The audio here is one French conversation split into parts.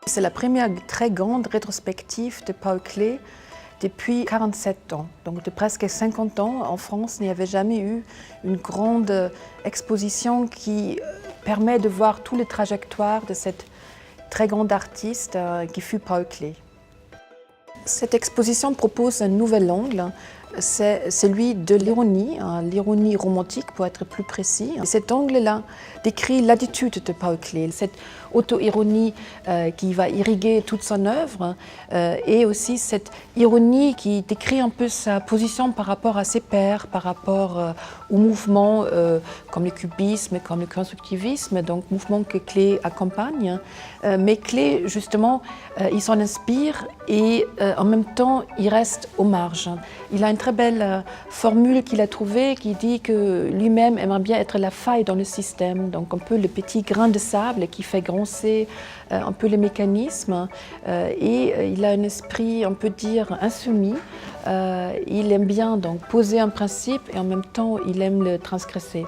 C'est la première très grande rétrospective de Paul Klee depuis 47 ans. Donc de presque 50 ans, en France, il n'y avait jamais eu une grande exposition qui permet de voir toutes les trajectoires de cette très grande artiste qui fut Paul Klee. Cette exposition propose un nouvel angle, c'est celui de l'ironie romantique pour être plus précis. Et cet angle-là décrit l'attitude de Paul Klee, cette auto-ironie qui va irriguer toute son œuvre et aussi cette ironie qui décrit un peu sa position par rapport à ses pairs, par rapport aux mouvements comme le cubisme, comme le constructivisme, donc mouvements que Klee accompagne. Mais Klee, justement, il s'en inspire et en même temps, il reste aux marges. Il a une très belle formule qu'il a trouvée qui dit que lui-même aimerait bien être la faille dans le système, donc un peu le petit grain de sable qui fait groncer un peu les mécanismes. Et il a un esprit, on peut dire, insoumis. Il aime bien donc poser un principe et en même temps, il aime le transgresser.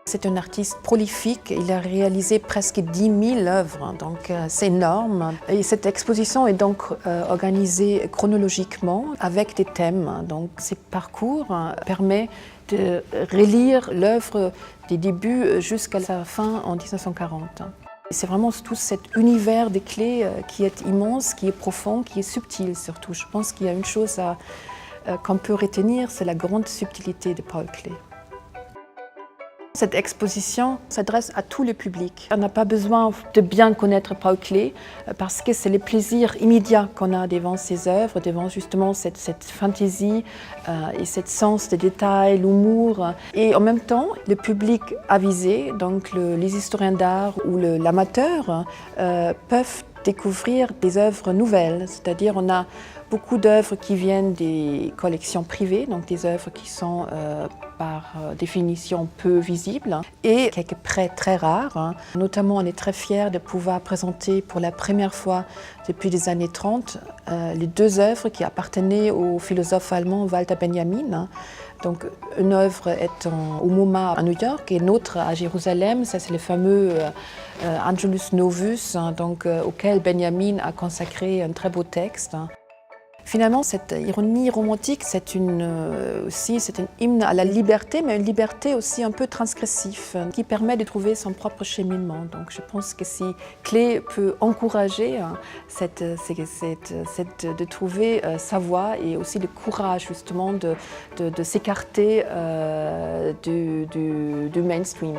C'est un artiste prolifique, il a réalisé presque 10 000 œuvres, donc c'est énorme. Et cette exposition est donc organisée chronologiquement avec des thèmes. Donc ces parcours permettent de relire l'œuvre des débuts jusqu'à sa fin en 1940. C'est vraiment tout cet univers des Klee qui est immense, qui est profond, qui est subtil surtout. Je pense qu'il y a une chose qu'on peut retenir, c'est la grande subtilité de Paul Klee. Cette exposition s'adresse à tous les publics. On n'a pas besoin de bien connaître Paul Klee parce que c'est le plaisir immédiat qu'on a devant ses œuvres, devant justement cette fantaisie et ce sens des détails, l'humour. Et en même temps, le public avisé, donc les historiens d'art ou l'amateur, peuvent découvrir des œuvres nouvelles, c'est-à-dire on a beaucoup d'œuvres qui viennent des collections privées, donc des œuvres qui sont par définition peu visibles et quelques prêts très rares. Notamment, on est très fiers de pouvoir présenter pour la première fois depuis les années 30 les deux œuvres qui appartenaient au philosophe allemand Walter Benjamin. Donc, une œuvre est au MoMA à New York et une autre à Jérusalem. Ça, c'est le fameux Angelus Novus, donc, auquel Benjamin a consacré un très beau texte. Finalement, cette ironie romantique, c'est aussi un hymne à la liberté, mais une liberté aussi un peu transgressive, qui permet de trouver son propre cheminement. Donc je pense que si Klee peut encourager de trouver sa voie et aussi le courage justement de s'écarter du mainstream.